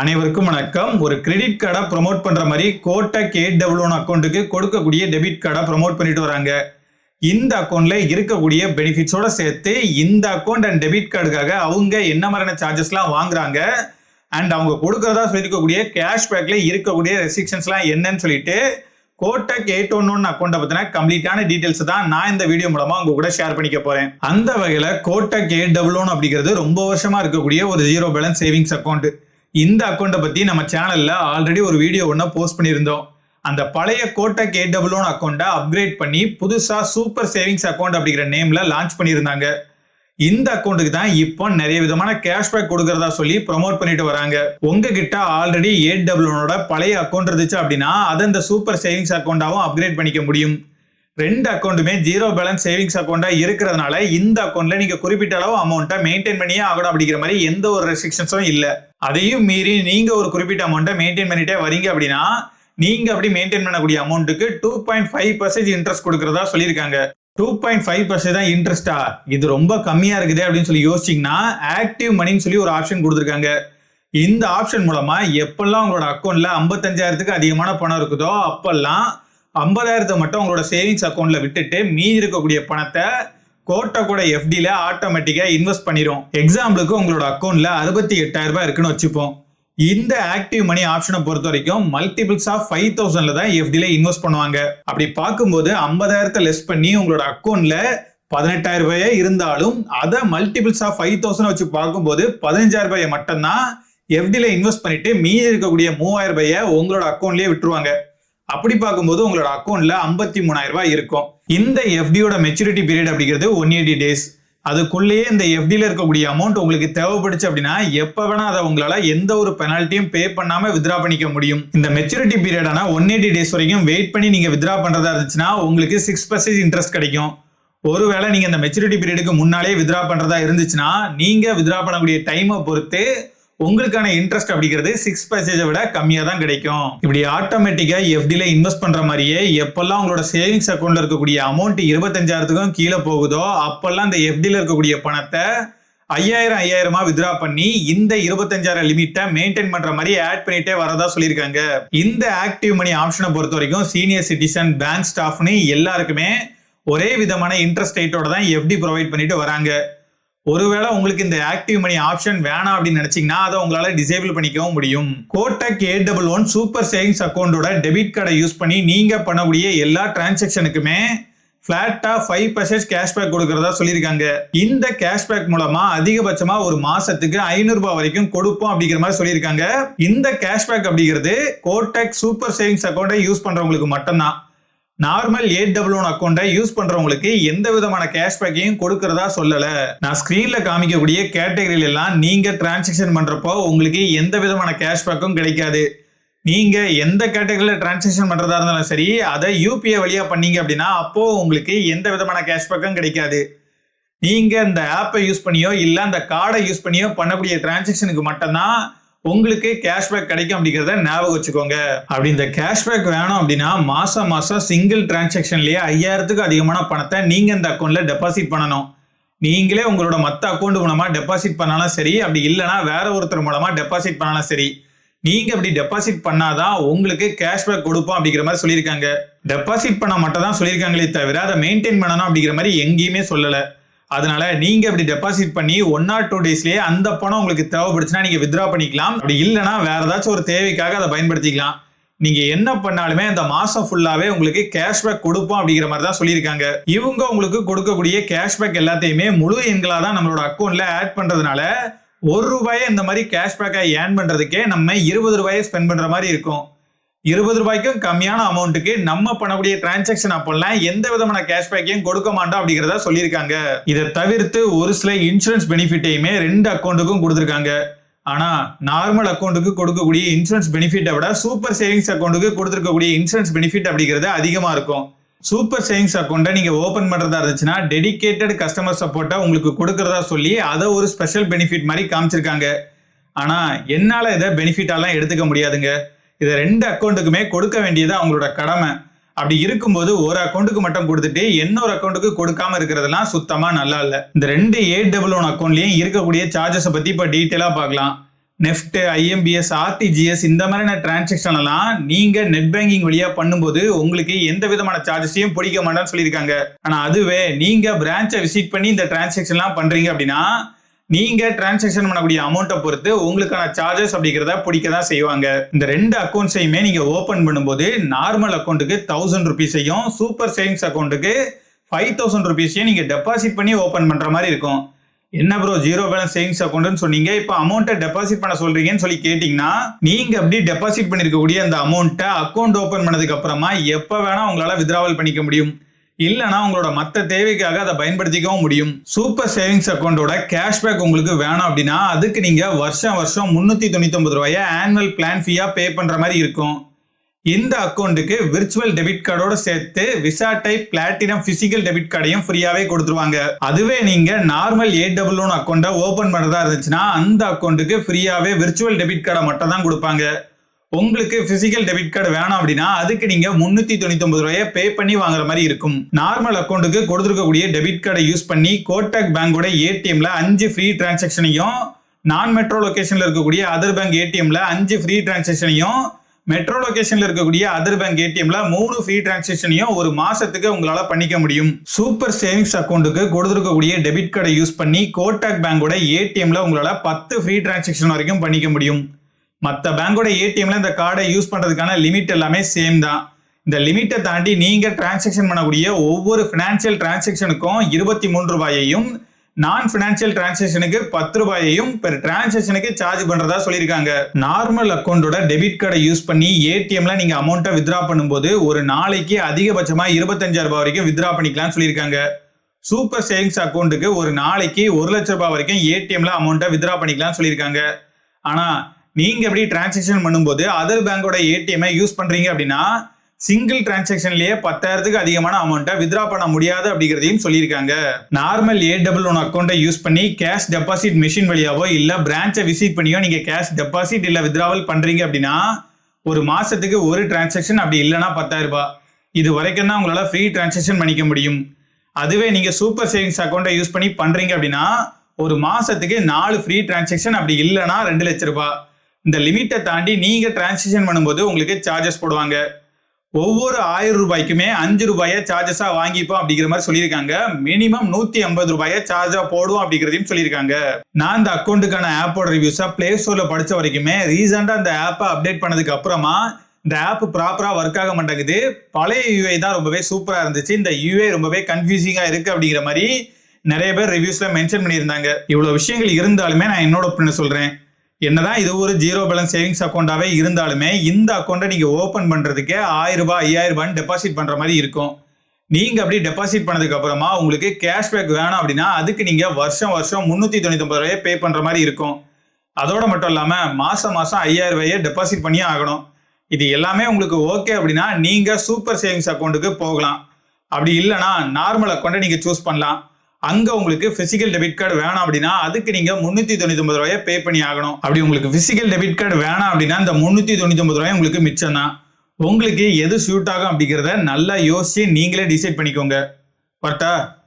அனைவருக்கும் வணக்கம். ஒரு கிரெடிட் கார்டை ப்ரோமோட் பண்ற மாதிரி கோட்டக் 811 அக்கௌண்ட்டுக்கு கொடுக்கக்கூடிய டெபிட் கார்டை ப்ரோமோட் பண்ணிட்டு வராங்க. இந்த அக்கௌண்ட்ல இருக்கக்கூடிய பெனிஃபிட்ஸோட சேர்த்து இந்த அக்கௌண்ட் அண்ட் டெபிட் கார்டுக்காக அவங்க என்ன மாதிரியான சார்ஜஸ்லாம் வாங்குறாங்க அண்ட் அவங்க கொடுக்கறதா சொல்லியிருக்கக்கூடிய கேஷ்பேக்ல இருக்கக்கூடிய ரெஸ்ட்ரிக்ஷன்ஸ்லாம் என்னன்னு சொல்லிட்டு கோட்டக் 811 அக்கௌண்ட்டை பத்தின கம்ப்ளீட்டான டீடைல்ஸ் தான் நான் இந்த வீடியோ மூலமா உங்க கூட ஷேர் பண்ணிக்க போறேன். அந்த வகையில கோட்டக் 811 அப்படிங்கிறது ரொம்ப வருஷமா இருக்கக்கூடிய ஒரு ஜீரோ பேலன்ஸ் சேவிங்ஸ் அக்கௌண்ட். இந்த அக்கௌண்ட்டை பத்தி நம்ம சேனல்ல ஆல்ரெடி ஒரு வீடியோ ஒன்று போஸ்ட் பண்ணியிருந்தோம். அந்த பழைய கோட்டக் 811 அக்கௌண்ட்டை அப்கிரேட் பண்ணி புதுசா சூப்பர் சேவிங்ஸ் அக்கௌண்ட் அப்படிங்கிற நேம்ல லான்ச் பண்ணியிருந்தாங்க. இந்த அக்கௌண்ட்டுக்கு தான் இப்போ நிறைய விதமான கேஷ்பேக் கொடுக்கறதா சொல்லி ப்ரோமோட் பண்ணிட்டு வராங்க. உங்ககிட்ட ஆல்ரெடி 811 பழைய அக்கௌண்ட் இருந்துச்சு அப்படின்னா அதை இந்த சூப்பர் சேவிங்ஸ் அக்கௌண்டாவும் அப்கிரேட் பண்ணிக்க முடியும். ரெண்டு அக்கௌண்ட்டுமே ஜீரோ பேலன்ஸ் சேவிங்ஸ் அக்கௌண்டா இருக்கிறதுனால இந்த அக்கௌண்ட்ல நீங்க குறிப்பிட்ட அளவு அமௌண்ட்டை மெயின்டைன் பண்ணியே ஆகணும் அப்படிங்கிற மாதிரி எந்த ஒரு ரெஸ்ட்ரிக்ஷன்ஸும் இல்ல. அதையும் மீறி நீங்க ஒரு குறிப்பிட்ட அமௌண்ட்டை மெயின்டைன் பண்ணிட்டே வரீங்க அப்படின்னா நீங்க அப்படி மெயின்டைன் பண்ணக்கூடிய அமௌண்ட்டுக்கு 2.5% இன்ட்ரெஸ்ட் கொடுக்கறதா சொல்லியிருக்காங்க. 2.5% தான் இன்ட்ரெஸ்டா, இது ரொம்ப கம்மியா இருக்குது அப்படின்னு சொல்லி யோசிச்சீங்கன்னா ஆக்டிவ் மணின்னு சொல்லி ஒரு ஆப்ஷன் கொடுத்துருக்காங்க. இந்த ஆப்ஷன் மூலமா எப்பெல்லாம் உங்களோட அக்கௌண்ட்ல 55,000க்கு அதிகமான பணம் இருக்குதோ அப்பெல்லாம் 50,000 மட்டும் உங்களோட சேவிங்ஸ் அக்கௌண்ட்ல விட்டுட்டு மீதி இருக்கக்கூடிய பணத்தை கோட்டக்கோட எஃப்டில ஆட்டோமேட்டிக்கா இன்வெஸ்ட் பண்ணிரும். எக்ஸாம்பிளுக்கு உங்களோட அக்கௌண்ட்ல 68,000 ரூபாய் இருக்குன்னு வச்சுப்போம். இந்த ஆக்டிவ் மணி ஆப்ஷனை பொறுத்த வரைக்கும் மல்டிபிள்ஸ் ஆஃப் 5,000ல தான் எஃப்டில இன்வெஸ்ட் பண்ணுவாங்க. அப்படி பார்க்கும்போது 50,000 லெஸ் பண்ணி உங்களோட அக்கௌண்ட்ல 18,000 ரூபாயே இருந்தாலும் அதை மல்டிபிள்ஸ் ஆஃப் 5,000 வச்சு பார்க்கும்போது 15,000 ரூபாயை மட்டும்தான் எஃப்டில இன்வெஸ்ட் பண்ணிட்டு மீதி இருக்கக்கூடிய 3,000 ரூபாயை உங்களோட அக்கௌண்ட்லயே விட்டுருவாங்க. அப்படி பார்க்கும்போது உங்களோட அக்கௌண்ட்ல 53,000 ரூபாய் இருக்கும். இந்த எஃப்டியோட மெச்சூரிட்டி பீரியட் அப்படிங்கிறது 180 days. அதுக்குள்ளேயே இந்த எஃப்டில இருக்கக்கூடிய அமௌண்ட் உங்களுக்கு தேவைப்படுச்சு அப்படின்னா எப்ப வேணா அதை உங்களால எந்த ஒரு பெனால்ட்டியும் பே பண்ணாம வித்ரா பண்ணிக்க முடியும். இந்த மெச்சூரிட்டி பீரியடான 180 days வரைக்கும் வெயிட் பண்ணி நீங்க வித்ரா பண்றதா இருந்துச்சுன்னா உங்களுக்கு 6% இன்ட்ரெஸ்ட் கிடைக்கும். ஒருவேளை நீங்க இந்த மெச்சூரிட்டி பீரியடுக்கு முன்னாலே வித்ரா பண்றதா இருந்துச்சுன்னா நீங்க வித்ரா பண்ணக்கூடிய டைமை பொறுத்து உங்களுக்கான இன்ட்ரெஸ்ட் அப்படிங்கிறது 6% விட கம்மியா தான் கிடைக்கும். இப்படி ஆட்டோமேட்டிக்கா எஃப்டில இன்வெஸ்ட் பண்ற மாதிரியே எப்பெல்லாம் உங்களோட சேவிங்ஸ் அக்கௌண்ட்ல இருக்கக்கூடிய அமௌண்ட் 25,000க்கும் கீழே போகுதோ அப்பெல்லாம் இந்த எஃப்டில இருக்கக்கூடிய பணத்தை 5,000 வித்ரா பண்ணி இந்த 25,000 லிமிட்டை மெயின்டைன் பண்ற மாதிரி ஆட் பண்ணிட்டே வரதா சொல்லியிருக்காங்க. இந்த ஆக்டிவ் மணி ஆப்ஷனை பொறுத்த வரைக்கும் சீனியர் சிட்டிசன், பேங்க் ஸ்டாஃப்னு எல்லாருக்குமே ஒரே விதமான இன்ட்ரெஸ்ட் ரேட்டோட தான் எஃப்டி ப்ரொவைட் பண்ணிட்டு வராங்க. ஒருவேளை உங்களுக்கு இந்த ஆக்டிவ் மணி ஆப்ஷன் வேணாம் அப்படின்னு நினைச்சீங்கன்னா அதை உங்களால டிசேபிள் பண்ணிக்கவும் முடியும். கோட்டக் 811 சூப்பர் சேவிங்ஸ் அக்கௌண்டோட டெபிட் கார்டை யூஸ் பண்ணி நீங்க பண்ணக்கூடிய எல்லா டிரான்சாக்ஷனுக்குமே பிளாட்டா 5% கேஷ்பேக் கொடுக்கறதா சொல்லியிருக்காங்க. இந்த கேஷ்பேக் மூலமா அதிகபட்சமா ஒரு மாசத்துக்கு 500 ரூபாய் வரைக்கும் கொடுப்போம் அப்படிங்கிற மாதிரி சொல்லியிருக்காங்க. இந்த கேஷ்பேக் அப்படிங்கிறது கோட்டக் சூப்பர் சேவிங்ஸ் அக்கௌண்ட்டை யூஸ் பண்றவங்களுக்கு மட்டும்தான். நார்மல் 811 அக்கௌண்ட்டை யூஸ் பண்றவங்களுக்கு எந்த விதமான கேஷ்பேக்கையும் கொடுக்கறதா சொல்லல. நான் ஸ்கிரீன்ல காமிக்கக்கூடிய கேட்டகரியில எல்லாம் நீங்க டிரான்சாக்ஷன் பண்றப்போ உங்களுக்கு எந்த விதமான கேஷ்பேக்கும் கிடைக்காது. நீங்க எந்த கேட்டகரியில டிரான்சாக்ஷன் பண்றதா இருந்தாலும் சரி அதை யூபிஐ வழியா பண்ணீங்க அப்படின்னா அப்போ உங்களுக்கு எந்த விதமான கேஷ்பேக்கும் கிடைக்காது. நீங்க இந்த ஆப்பை யூஸ் பண்ணியோ இல்ல அந்த கார்டை யூஸ் பண்ணியோ பண்ணக்கூடிய டிரான்சாக்ஷனுக்கு மட்டும்தான் உங்களுக்கு கேஷ்பேக் கிடைக்கும் அப்படிங்கிறத ஞாபகம் வச்சுக்கோங்க. அப்படி இந்த கேஷ்பேக் வேணும் அப்படின்னா மாசம் சிங்கிள் டிரான்சாக்ஷன்லயே 5,000க்கு அதிகமான பணத்தை நீங்க இந்த அக்கௌண்ட்ல டெபாசிட் பண்ணணும். நீங்களே உங்களோட மற்ற அக்கௌண்ட் மூலமா டெபாசிட் பண்ணாலும் சரி, அப்படி இல்லைன்னா வேற ஒருத்தர் மூலமா டெபாசிட் பண்ணாலும் சரி, நீங்க அப்படி டெபாசிட் பண்ணாதான் உங்களுக்கு கேஷ்பேக் கொடுப்போம் அப்படிங்கிற மாதிரி சொல்லியிருக்காங்க. டெபாசிட் பண்ண மட்டும் தான் சொல்லியிருக்காங்களே தவிர அதை மெயின்டைன் பண்ணணும் அப்படிங்கிற மாதிரி எங்கேயுமே சொல்லல. அதனால நீங்க அப்படி டெபாசிட் பண்ணி 1 or 2 daysலயே அந்த பணம் உங்களுக்கு தேவைப்படுச்சுன்னா நீங்க வித்ரா பண்ணிக்கலாம். அப்படி இல்லைன்னா வேற ஏதாச்சும் ஒரு தேவைக்காக அதை பயன்படுத்திக்கலாம். நீங்க என்ன பண்ணாலுமே அந்த மாசம் ஃபுல்லாவே உங்களுக்கு கேஷ்பேக் கொடுப்போம் அப்படிங்கிற மாதிரி தான் சொல்லியிருக்காங்க. இவங்க உங்களுக்கு கொடுக்கக்கூடிய கேஷ்பேக் எல்லாத்தையுமே முழு எண்களா தான் நம்மளோட அக்கௌண்ட்ல ஆட் பண்றதுனால 1 ரூபாயை இந்த மாதிரி கேஷ்பேக்கை ஏர்ன் பண்றதுக்கே நம்ம 20 ரூபாயை ஸ்பெண்ட் பண்ற மாதிரி இருக்கும். 20 ரூபாய்க்கும் கம்மியான அமௌண்ட்டுக்கு நம்ம பண்ணக்கூடிய டிரான்சாக்ஷன் அப்பெல்லாம் எந்த விதமான கேஷ்பேக்கையும் கொடுக்க மாட்டோம் அப்படிங்கிறத சொல்லியிருக்காங்க. இதை தவிர்த்து ஒரு சில இன்சூரன்ஸ் பெனிஃபிட்டையுமே 2 அக்கௌண்ட்டுக்கும் கொடுத்துருக்காங்க. ஆனா நார்மல் அக்கௌண்ட்டுக்கு கொடுக்கக்கூடிய இன்சூரன்ஸ் பெனிஃபிட்டை விட சூப்பர் சேவிங்ஸ் அக்கௌண்ட்டுக்கு கொடுத்துருக்கக்கூடிய இன்சூரன்ஸ் பெனிஃபிட் அப்படிங்கிறது அதிகமா இருக்கும். சூப்பர் சேவிங்ஸ் அக்கௌண்ட்டை நீங்க ஓபன் பண்றதா இருந்துச்சுன்னா டெடிகேட்டட் கஸ்டமர் சப்போர்ட்டை உங்களுக்கு கொடுக்கறதா சொல்லி அதை ஒரு ஸ்பெஷல் பெனிஃபிட் மாதிரி காமிச்சிருக்காங்க. ஆனா என்னால இதை பெனிஃபிட்டாலாம் எடுத்துக்க முடியாதுங்க. இதை 2 அக்கௌண்ட்டுக்குமே கொடுக்க வேண்டியது அவங்களோட கடமை. அப்படி இருக்கும்போது ஒரு அக்கௌண்ட்டுக்கு மட்டும் கொடுத்துட்டு இன்னொரு அக்கௌண்ட்டுக்கு கொடுக்காம இருக்கிறதெல்லாம் சுத்தமா நல்லா இல்ல. இந்த 2 811 அக்கௌண்ட்லயும் இருக்கக்கூடிய சார்ஜஸ் பத்தி இப்ப டீட்டெயிலா பார்க்கலாம். நெஃப்ட், ஐஎம்பிஎஸ், ஆர்டிஜிஎஸ் இந்த மாதிரியான டிரான்சாக்ஷன் எல்லாம் நீங்க நெட் பேங்கிங் வழியா பண்ணும்போது உங்களுக்கு எந்த விதமான சார்ஜஸையும் பிடிக்க மாட்டான்னு சொல்லியிருக்காங்க. ஆனா அதுவே நீங்க பிரான்ச்சை விசிட் பண்ணி இந்த டிரான்சாக்ஷன் எல்லாம் பண்றீங்க அப்படின்னா நீங்க டிரான்சாக்ஷன் பண்ணக்கூடிய அமௌண்ட்டை பொறுத்து உங்களுக்கான சார்ஜஸ் அப்படிங்கிறத பிடிக்க தான் செய்வாங்க. இந்த ரெண்டு அக்கௌண்ட்ஸையுமே நீங்க ஓபன் பண்ணும்போது நார்மல் அக்கௌண்ட்டுக்கு 1000 ருபீஸையும் சூப்பர் சேவிங்ஸ் அக்கௌண்ட்டுக்கு 5000 ருபீஸையும் நீங்க டெபாசிட் பண்ணி ஓபன் பண்ற மாதிரி இருக்கும். என்ன ப்ரோ ஜீரோ பேலன்ஸ் சேவிங்ஸ் அக்கௌண்ட்னு சொன்னீங்க, இப்போ அமௌண்ட்டை டெபாசிட் பண்ண சொல்றீங்கன்னு சொல்லி கேட்டீங்கன்னா நீங்க அப்படி டெபாசிட் பண்ணிருக்கக்கூடிய அந்த அமௌண்ட்டை அக்கௌண்ட் ஓபன் பண்ணதுக்கு அப்புறமா எப்ப வேணா உங்களால வித்ராவல் பண்ணிக்க முடியும், இல்லனா உங்களோட மத்த தேவைக்காக அதை பயன்படுத்திக்கவும் முடியும். சூப்பர் சேவிங்ஸ் அக்கௌண்டோட கேஷ்பேக் உங்களுக்கு வேணும் அப்படின்னா அதுக்கு நீங்க வருஷம் 399 ரூபாயை ஆனுவல் பிளான் ஃபீயா பே பண்ற மாதிரி இருக்கும். இந்த அக்கௌண்ட்டுக்கு விர்ச்சுவல் டெபிட் கார்டோட சேர்த்து visa type platinum physical debit கார்டையும் ஃப்ரீயாவே கொடுத்துருவாங்க. அதுவே நீங்க நார்மல் 811 அக்கௌண்ட்டை ஓபன் பண்றதா இருந்துச்சுன்னா அந்த அக்கௌண்ட்டுக்கு ஃப்ரீயாவே விர்ச்சுவல் டெபிட் கார்டை மட்டும் தான் கொடுப்பாங்க. உங்களுக்கு பிசிக்கல் டெபிட் கார்டு வேணும் அப்படின்னா அதுக்கு நீங்க 399 ரூபாயை பே பண்ணி வாங்குற மாதிரி இருக்கும். நார்மல் அக்கௌண்ட்டுக்கு கொடுத்துருக்கக்கூடிய டெபிட் கார்டை யூஸ் பண்ணி கோட்டக் பேங்கோட ஏடிஎம்ல 5 ஃப்ரீ டிரான்சாக்ஷனையும், நான் மெட்ரோ லொகேஷன்ல இருக்கக்கூடிய அதர் பேங்க் ஏடிஎம்ல 5 ஃப்ரீ டிரான்சாக்ஷனையும், மெட்ரோ லொகேஷன்ல இருக்கக்கூடிய அதர் பேங்க் ஏடிஎம்ல 3 ஃப்ரீ டிரான்சாக்ஷனையும் ஒரு மாசத்துக்கு உங்களால பண்ணிக்க முடியும். சூப்பர் சேவிங்ஸ் அக்கௌண்ட்டுக்கு கொடுத்துருக்கக்கூடிய டெபிட் கார்டை யூஸ் பண்ணி கோட்டக் பேங்கோட ஏடிஎம்ல உங்களால 10 ஃப்ரீ டிரான்சாக்ஷன் வரைக்கும் பண்ணிக்க முடியும். மற்ற பேங்கோட ஏடிஎம்ல இந்த கார்டை யூஸ் பண்றதுக்கான லிமிட் எல்லாமே சேம் தான். இந்த லிமிட்டை தாண்டி நீங்க டிரான்சாக்ஷன் பண்ணக்கூடிய ஒவ்வொரு பினான்சியல் டிரான்சாக்ஷனுக்கும் 23 ரூபாயையும், நான் பினான்சியல் டிரான்சாக்ஷனுக்கு 10 ரூபாயையும் பெர் டிரான்சாக்ஷனுக்கு சார்ஜ் பண்றதா சொல்லியிருக்காங்க. நார்மல் அக்கௌண்டோட டெபிட் கார்டை யூஸ் பண்ணி ஏடிஎம்ல நீங்க அமௌண்ட்டை வித்ரா பண்ணும்போது ஒரு நாளைக்கு அதிகபட்சமா 25,000 ரூபாய் வரைக்கும் வித்ரா பண்ணிக்கலாம்னு சொல்லியிருக்காங்க. சூப்பர் சேவிங்ஸ் அக்கௌண்ட்டுக்கு ஒரு நாளைக்கு 1 லட்சம் ரூபாய் வரைக்கும் ஏடிஎம்ல அமௌண்ட்டை வித்ரா பண்ணிக்கலாம்னு சொல்லியிருக்காங்க. ஆனா நீங்க எப்படி டிரான்சாக்ஷன் பண்ணும்போது அதர் பேங்கோட ஏடிஎம் யூஸ் பண்றீங்க அப்படின்னா சிங்கிள் டிரான்சாக்ஷன்லயே 10,000க்கு அதிகமான அமௌண்ட்டை வித்ரா பண்ண முடியாது அப்படிங்கிறதையும் சொல்லியிருக்காங்க. நார்மல் 811 அக்கௌண்ட்டை யூஸ் பண்ணி கேஷ் டெபாசிட் மிஷின் வழியாவோ இல்ல பிரான்ச்சை விசிட் பண்ணியோ நீங்க கேஷ் டெபாசிட் இல்ல வித்ராவல் பண்றீங்க அப்படின்னா ஒரு மாசத்துக்கு ஒரு டிரான்சாக்ஷன், அப்படி இல்லைன்னா 10,000 ரூபாய். இது வரைக்கும் தான் உங்களால ஃப்ரீ டிரான்சாக்ஷன் பண்ணிக்க முடியும். அதுவே நீங்க சூப்பர் சேவிங்ஸ் அக்கௌண்ட்டை யூஸ் பண்ணி பண்றீங்க அப்படின்னா ஒரு மாசத்துக்கு 4 ஃப்ரீ டிரான்சாக்ஷன், அப்படி இல்லைன்னா 2 லட்சம் ரூபாய். இந்த லிமிட்டை தாண்டி நீங்க டிரான்சாக்ஷன் பண்ணும்போது உங்களுக்கு சார்ஜஸ் போடுவாங்க. ஒவ்வொரு 1000 ரூபாய்க்குமே 5 ரூபாயை சார்ஜஸா வாங்கிப்போம் அப்படிங்கிற மாதிரி சொல்லியிருக்காங்க. மினிமம் 150 ரூபாயை சார்ஜா போடுவோம் அப்படிங்கிறதையும் சொல்லியிருக்காங்க. நான் இந்த அக்கௌண்ட்டுக்கான ஆப்போட ரிவ்யூஸா பிளே ஸ்டோர்ல படிச்ச வரைக்குமே ரீசெண்டா இந்த ஆப்பை அப்டேட் பண்ணதுக்கு அப்புறமா இந்த ஆப் ப்ராப்பரா ஒர்க் ஆக மாட்டேங்குது. பழைய யூஐ தான் ரொம்பவே சூப்பரா இருந்துச்சு, இந்த யூஐ ரொம்பவே கன்ஃபியூசிங்கா இருக்கு அப்படிங்கிற மாதிரி நிறைய பேர் ரிவ்யூஸ்ல மென்ஷன் பண்ணியிருந்தாங்க. இவ்வளவு விஷயங்கள் இருந்தாலுமே நான் என்னோட ஒப்பீனியன் சொல்றேன். என்னதான் இது ஒரு ஜீரோ பேலன்ஸ் சேவிங்ஸ் அக்கௌண்டாவே இருந்தாலுமே இந்த அக்கௌண்ட்டை நீங்க ஓபன் பண்றதுக்கு 1000 ரூபாய் 5000 ரூபாய் டெபாசிட் பண்ற மாதிரி இருக்கும். நீங்க அப்படி டெபாசிட் பண்ணதுக்கு அப்புறமா உங்களுக்கு கேஷ்பேக் வேணும் அப்படின்னா அதுக்கு நீங்க வருஷம் 399 ரூபாயை பே பண்ற மாதிரி இருக்கும். அதோட மட்டும் இல்லாம மாசம் 5000 ரூபாயை டெபாசிட் பண்ணியே ஆகணும். இது எல்லாமே உங்களுக்கு ஓகே அப்படின்னா நீங்க சூப்பர் சேவிங்ஸ் அக்கௌண்ட்டுக்கு போகலாம். அப்படி இல்லைன்னா நார்மல் அக்கௌண்ட்டை நீங்க சூஸ் பண்ணலாம். அங்க உங்களுக்கு பிசிக்கல் டெபிட் கார்டு வேணாம் அப்படின்னா அதுக்கு நீங்க 399 ரூபாயை பே பண்ணி ஆகணும். அப்படி உங்களுக்கு பிசிக்கல் டெபிட் கார்டு வேணாம் அப்படின்னா இந்த 399 ரூபாய் உங்களுக்கு மிச்சம் தான். உங்களுக்கு எது சூட் ஆகும் அப்படிங்கிறத நல்லா யோசிச்சு நீங்களே டிசைட் பண்ணிக்கோங்க. பட்டா